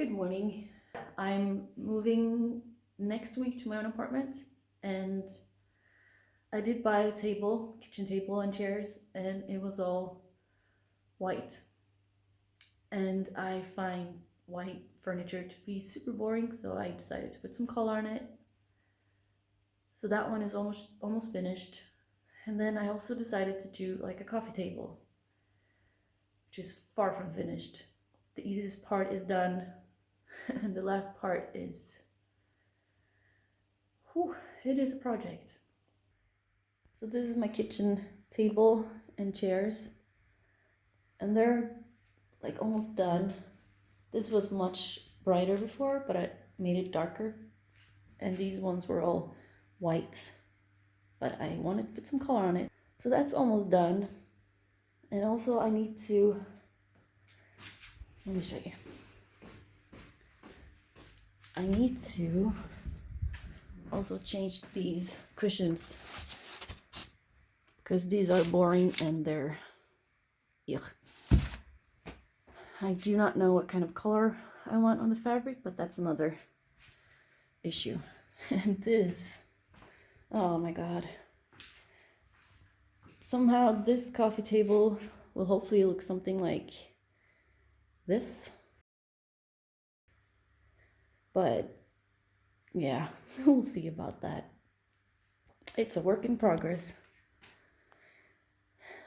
Good morning. I'm moving next week to my own apartment, and I did buy a table, kitchen table and chairs, and it was all white. And I find white furniture to be super boring, so I decided to put some color on it. So that one is almost finished. And then I also decided to do like a coffee table, which is far from finished. The easiest part is done, and the last part is, whew, it is a project. So this is my kitchen table and chairs, and they're like almost done. This was much brighter before, but I made it darker, and these ones were all white, but I wanted to put some color on it. So that's almost done. And also I need to, let me show you. I need to also change these cushions because these are boring and they're, yuck. I do not know what kind of color I want on the fabric, but that's another issue. And this, oh my god. Somehow this coffee table will hopefully look something like this. But yeah, we'll see about that. It's a work in progress.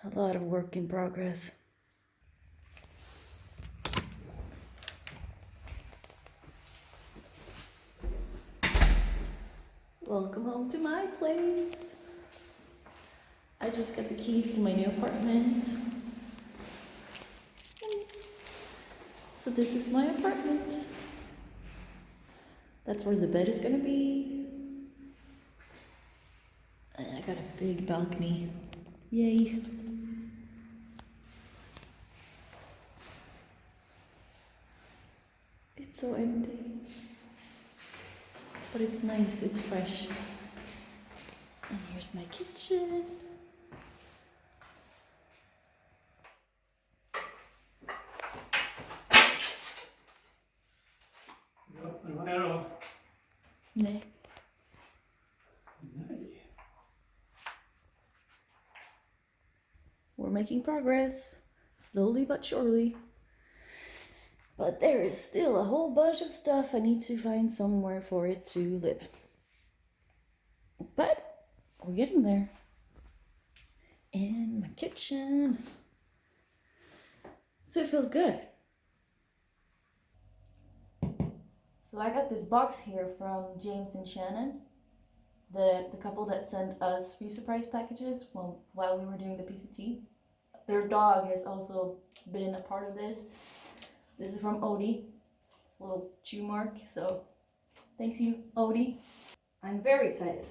A lot of work in progress. Welcome home to my place. I just got the keys to my new apartment. So this is my apartment. That's where the bed is gonna be. And I got a big balcony. Yay. It's so empty. But it's nice, it's fresh. And here's my kitchen. Nej. We're making progress, slowly but surely. But there is still a whole bunch of stuff I need to find somewhere for it to live. But we're getting there. In my kitchen. So it feels good. So I got this box here from James and Shannon, the couple that sent us free surprise packages while we were doing the PCT. Their dog has also been a part of this. This is from Odie. It's a little chew mark, so thank you, Odie. I'm very excited.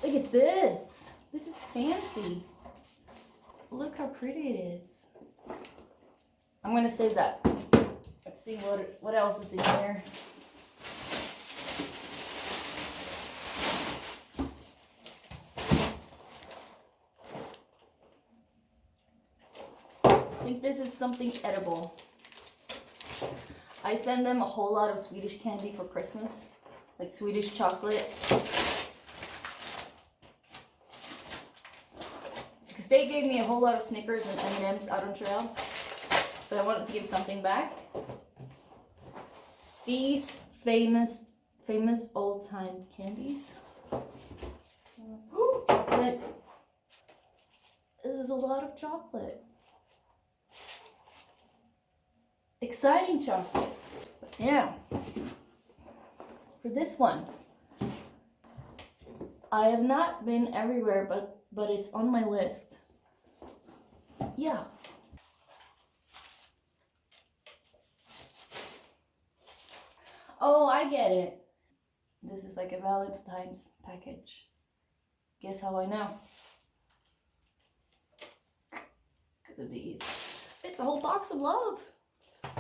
Look at this. This is fancy. Look how pretty it is. I'm gonna save that. Let's see what else is in here. I think this is something edible. I send them a whole lot of Swedish candy for Christmas, like Swedish chocolate. Because they gave me a whole lot of Snickers and M&Ms out on trail. So I wanted to give something back. C's famous old-time candies. Chocolate. This is a lot of chocolate. Exciting chocolate. But yeah. For this one, I have not been everywhere, but it's on my list. Yeah. Oh, I get it. This is like a Valentine's package. Guess how I know? Because of these. It's a whole box of love.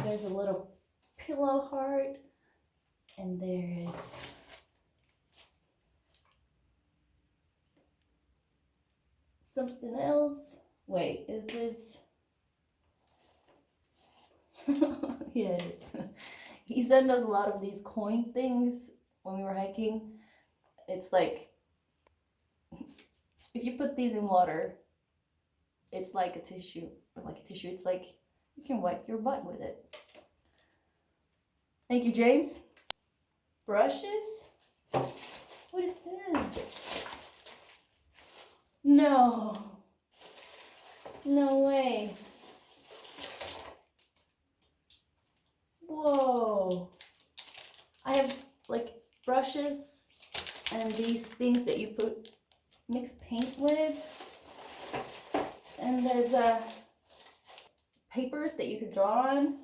There's a little pillow heart, and there is something else. Wait, is this? Yeah, it is. He sent us a lot of these coin things when we were hiking. It's like if you put these in water, it's like a tissue. It's like you can wipe your butt with it. Thank you, James. Brushes? What is this? No. No way. Whoa. I have like brushes and these things that you put mix paint with. And there's papers that you could draw on.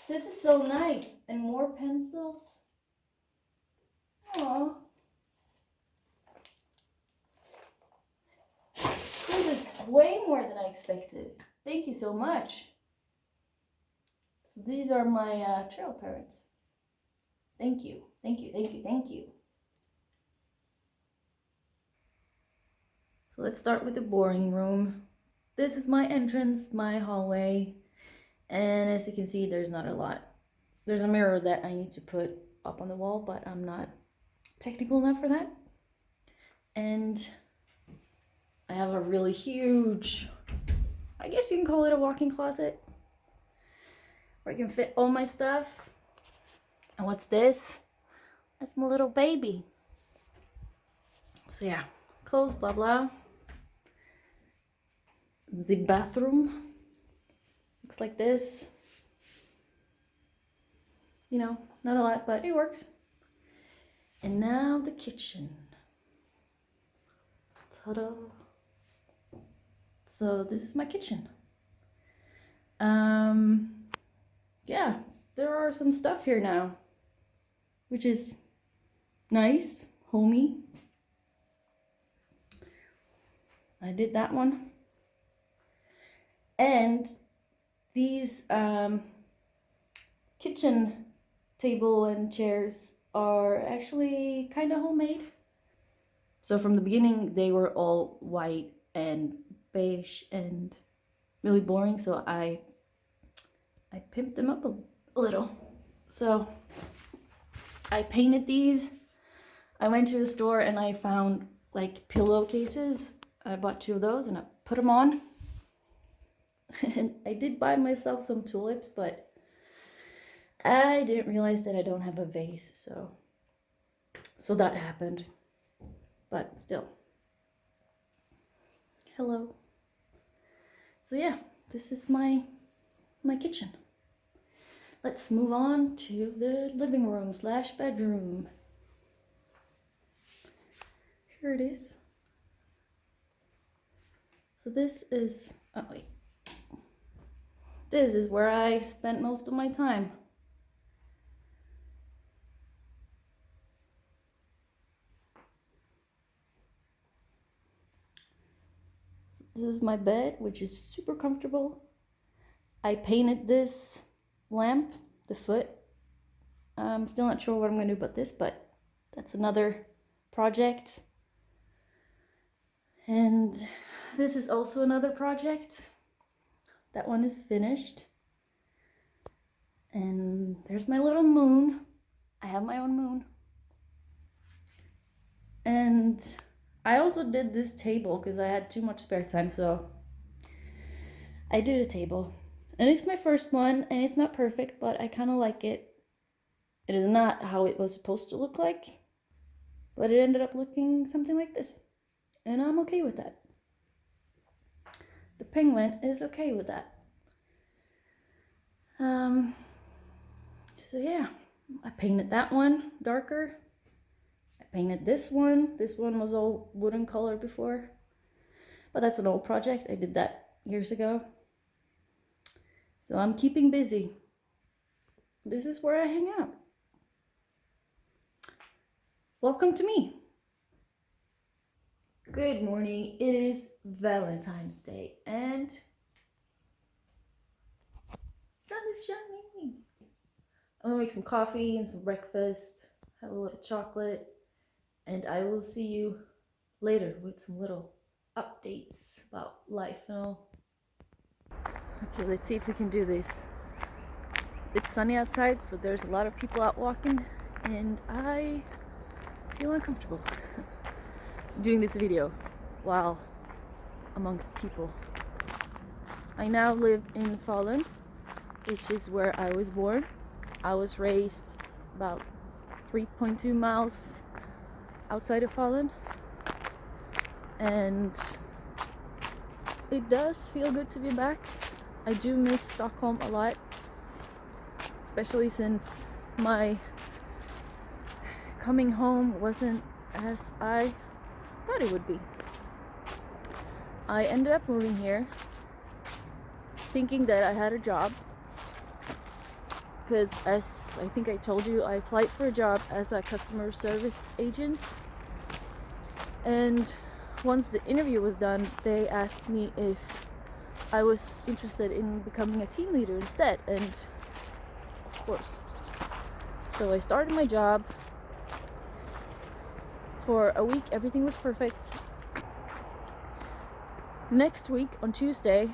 This is so nice. And more pencils. Aww. This is way more than I expected. Thank you so much. So these are my trail parents. Thank you. Thank you. Thank you. Thank you. So let's start with the boring room. This is my entrance, my hallway. And as you can see, there's not a lot. There's a mirror that I need to put up on the wall, but I'm not technical enough for that. And I have a really huge, I guess you can call it a walk-in closet, where I can fit all my stuff. And what's this? That's my little baby. So yeah, clothes, blah blah. The bathroom looks like this. You know, not a lot, but it works. And now the kitchen. Ta-da. So this is my kitchen. Yeah, there are some stuff here now, which is nice, homey. I did that one. And these kitchen table and chairs are actually kind of homemade. So from the beginning, they were all white and beige and really boring. So I pimped them up a little. So I painted these. I went to the store and I found like pillowcases. I bought 2 of those and I put them on. And I did buy myself some tulips, but I didn't realize that I don't have a vase, so that happened. But still. Hello. So yeah, this is my kitchen. Let's move on to the living room / bedroom. Here it is. So this is, oh wait. This is where I spent most of my time. This is my bed, which is super comfortable. I painted this lamp, the foot. I'm still not sure what I'm going to do about this, but that's another project. And this is also another project. That one is finished. And there's my little moon. I have my own moon. And I also did this table because I had too much spare time, so I did a table. And it's my first one, and it's not perfect, but I kind of like it. It is not how it was supposed to look like, but it ended up looking something like this. And I'm okay with that. The penguin is okay with that. So yeah, I painted that one darker. I painted this one. This one was all wooden color before, but that's an old project. I did that years ago. So I'm keeping busy. This is where I hang out. Welcome to me. Good morning. It is Valentine's Day, and is shining. I'm gonna make some coffee and some breakfast, have a little chocolate, and I will see you later with some little updates about life and all. Okay, let's see if we can do this. It's sunny outside, so there's a lot of people out walking, and I feel uncomfortable doing this video while amongst people. I now live in Falun, which is where I was born. I was raised about 3.2 miles outside of Falun, and it does feel good to be back. I do miss Stockholm a lot, especially since my coming home wasn't as I thought it would be. I ended up moving here thinking that I had a job, because as I think I told you, I applied for a job as a customer service agent, and once the interview was done, they asked me if I was interested in becoming a team leader instead, and of course. So I started my job. For a week, everything was perfect. Next week, on Tuesday,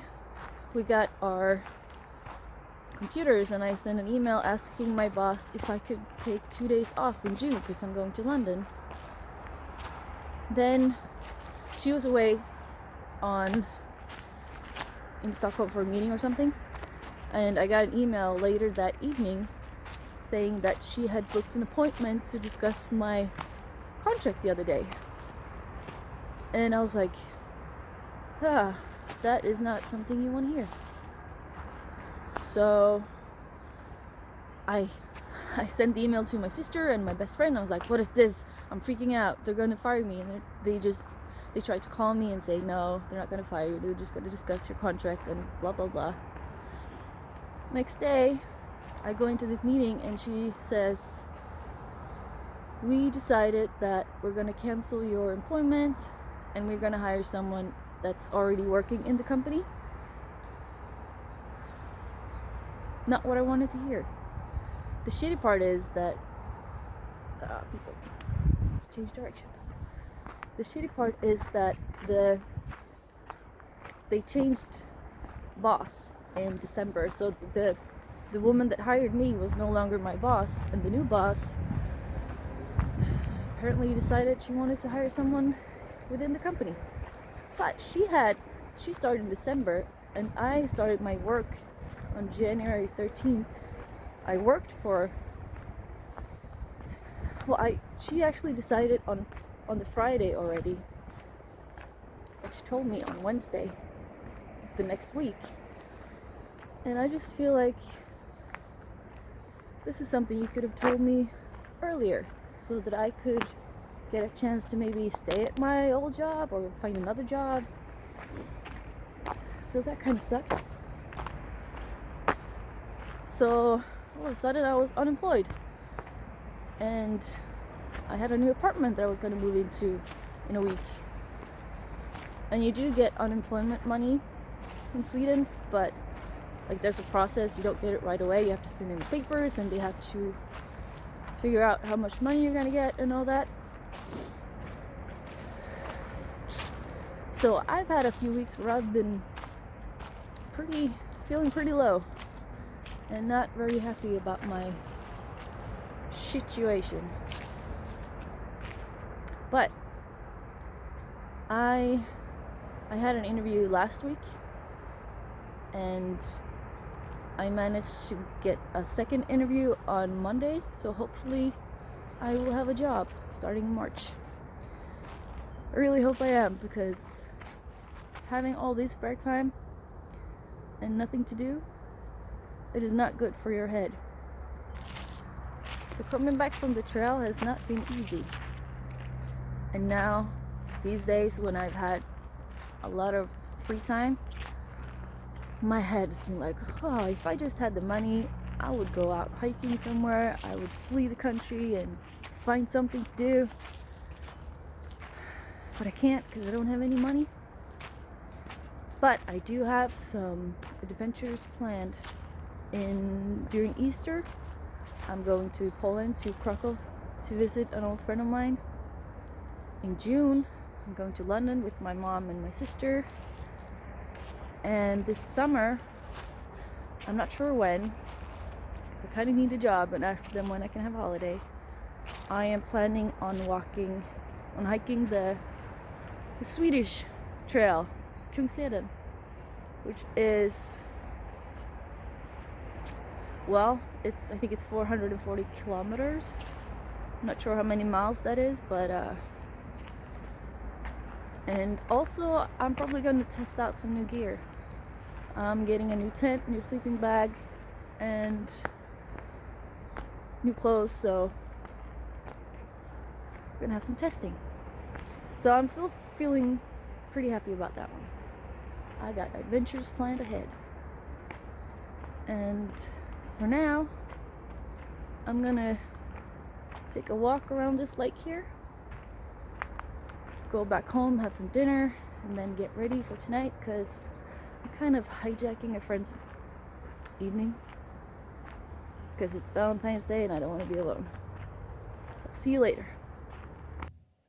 we got our computers, and I sent an email asking my boss if I could take 2 days off in June because I'm going to London. Then she was away in Stockholm for a meeting or something, and I got an email later that evening saying that she had booked an appointment to discuss my contract the other day. And I was like, that is not something you want to hear. So I sent the email to my sister and my best friend. I was like, what is this? I'm freaking out. They're going to fire me. And they tried to call me and say, no, they're not going to fire you. They're just going to discuss your contract and blah, blah, blah. Next day, I go into this meeting and she says, we decided that we're going to cancel your employment and we're going to hire someone that's already working in the company. Not what I wanted to hear. The shitty part is that people, let's change direction. The shitty part is that they changed boss in December, so the woman that hired me was no longer my boss, and the new boss apparently decided she wanted to hire someone within the company. But she started in December, and I started my work on January 13th. I worked for, she actually decided on the Friday already, but she told me on Wednesday the next week. And I just feel like this is something you could have told me earlier so that I could get a chance to maybe stay at my old job or find another job. So that kind of sucked. So all of a sudden I was unemployed, and I had a new apartment that I was going to move into in a week. And you do get unemployment money in Sweden, but like there's a process. You don't get it right away. You have to send in the papers, and they have to figure out how much money you're going to get and all that. So I've had a few weeks where I've been feeling pretty low and not very happy about my situation. But I had an interview last week, and I managed to get a second interview on Monday, so hopefully I will have a job starting in March. I really hope I am, because having all this spare time and nothing to do, it is not good for your head. So coming back from the trail has not been easy. And now, these days when I've had a lot of free time, my head's been like, oh, if I just had the money, I would go out hiking somewhere, I would flee the country and find something to do. But I can't because I don't have any money. But I do have some adventures planned during Easter. I'm going to Poland, to Krakow, to visit an old friend of mine. In June, I'm going to London with my mom and my sister. And this summer, I'm not sure when, because I kind of need a job and asked them when I can have a holiday. I am planning on hiking the Swedish trail, Kungsleden, which is, well, I think it's 440 kilometers. I'm not sure how many miles that is, but and also I'm probably going to test out some new gear. I'm getting a new tent, new sleeping bag, and new clothes, so we're gonna have some testing. So I'm still feeling pretty happy about that one. I got adventures planned ahead. And for now, I'm gonna take a walk around this lake here, go back home, have some dinner, and then get ready for tonight, because I'm kind of hijacking a friend's evening, because it's Valentine's Day and I don't want to be alone. So I'll see you later.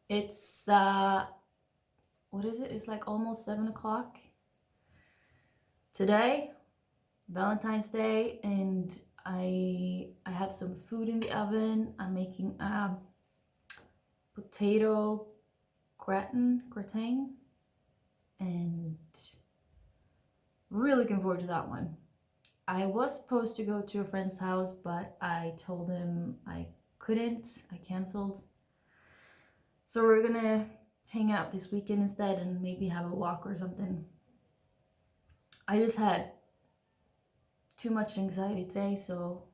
It's what is it? It's like almost 7 o'clock today, Valentine's Day, and I have some food in the oven. I'm making potato gratin, and really looking forward to that one. I was supposed to go to a friend's house, but I told him I couldn't. I canceled. So we're gonna hang out this weekend instead and maybe have a walk or something. I just had too much anxiety today, so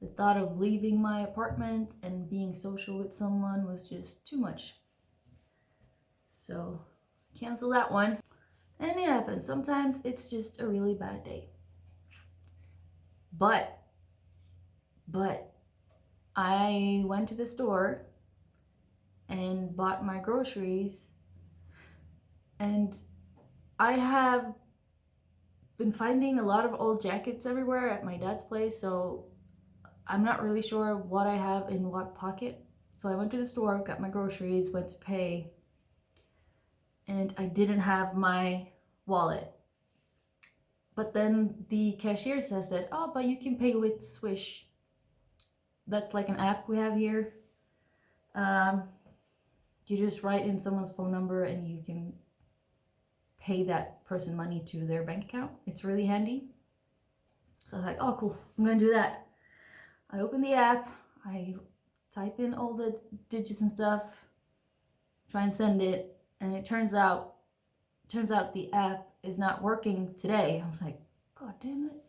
the thought of leaving my apartment and being social with someone was just too much. So cancel that one. And it happens. Sometimes it's just a really bad day. But I went to the store and bought my groceries, and I have been finding a lot of old jackets everywhere at my dad's place, so I'm not really sure what I have in what pocket. So I went to the store, got my groceries, went to pay, and I didn't have my wallet. But then the cashier says that, oh, but you can pay with Swish. That's like an app we have here. You just write in someone's phone number and you can pay that person money to their bank account. It's really handy. So I was like, oh, cool, I'm gonna do that. I open the app, I type in all the digits and stuff, try and send it, and it turns out the app is not working today. I was like, God damn it.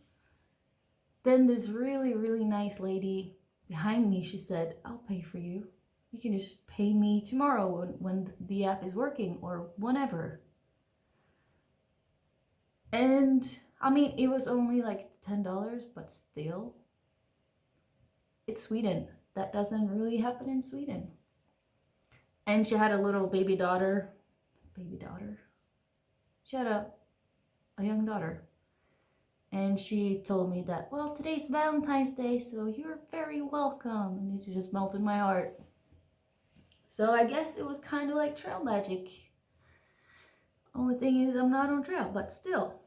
Then this really, really nice lady behind me, she said, I'll pay for you. You can just pay me tomorrow when the app is working, or whenever. And I mean, it was only like $10, but still, it's Sweden. That doesn't really happen in Sweden. And she had a little baby daughter. She had a young daughter. And she told me that, well, today's Valentine's Day, so you're very welcome. And it just melted my heart. So I guess it was kind of like trail magic. Only thing is I'm not on trail, but still,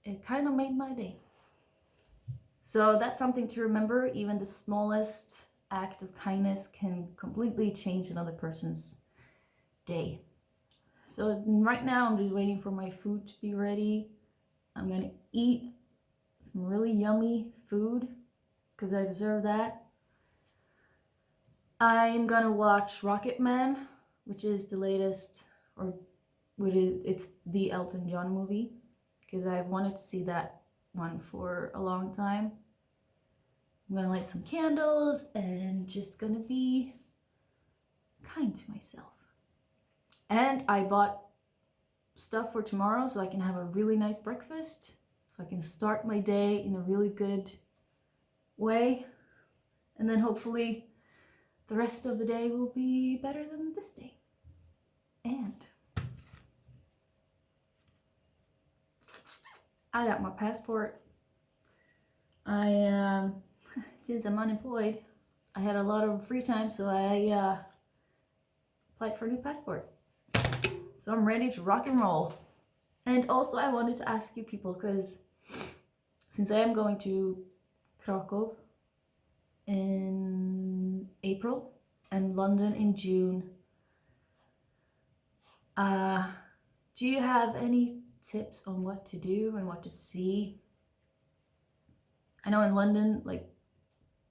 it kind of made my day. So that's something to remember. Even the smallest act of kindness can completely change another person's day. So right now I'm just waiting for my food to be ready. I'm gonna eat some really yummy food because I deserve that. I'm gonna watch Rocket Man, which is the latest, or it's the Elton John movie, because I've wanted to see that one for a long time. I'm gonna light some candles and just gonna be kind to myself. And I bought stuff for tomorrow so I can have a really nice breakfast, so I can start my day in a really good way, and then hopefully the rest of the day will be better than this day. And I got my passport. I since I'm unemployed, I had a lot of free time, so I applied for a new passport. So I'm ready to rock and roll. And also I wanted to ask you people, because since I am going to Krakow in April and London in June, do you have any tips on what to do and what to see? I know in London, like,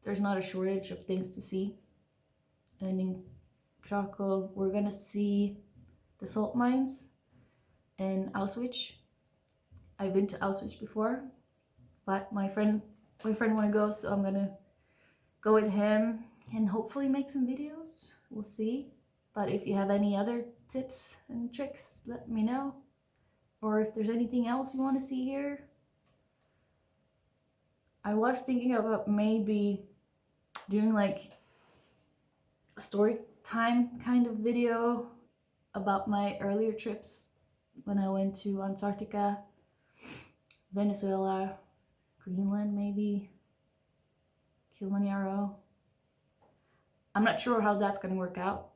there's not a shortage of things to see. And in Krakow, we're gonna see the salt mines and Auschwitz. I've been to Auschwitz before, but my friend wanna go, so I'm gonna go with him and hopefully make some videos. We'll see. But if you have any other tips and tricks, let me know. Or if there's anything else you want to see here. I was thinking about maybe doing like a story time kind of video about my earlier trips when I went to Antarctica, Venezuela, Greenland maybe, Kilimanjaro. I'm not sure how that's going to work out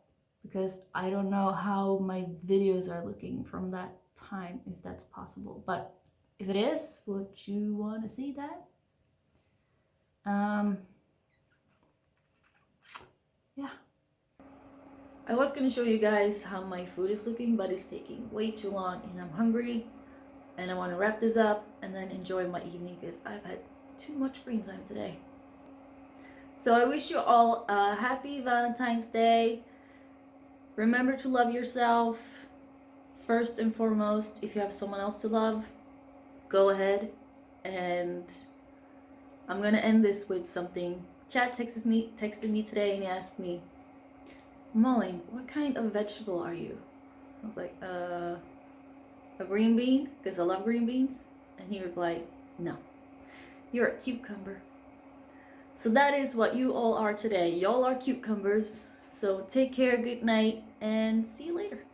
because I don't know how my videos are looking from that time, if that's possible. But if it is, would you want to see that? Yeah. I was going to show you guys how my food is looking, but it's taking way too long and I'm hungry and I want to wrap this up and then enjoy my evening because I've had too much screen time today. So I wish you all a happy Valentine's Day. Remember to love yourself first and foremost. If you have someone else to love, go ahead. And I'm gonna end this with something. Chad texted me today and he asked me, Molly, what kind of vegetable are you? I was like, a green bean, because I love green beans. And he replied, no, you're a cucumber. So that is what you all are today. Y'all are cucumbers. So take care, good night, and see you later.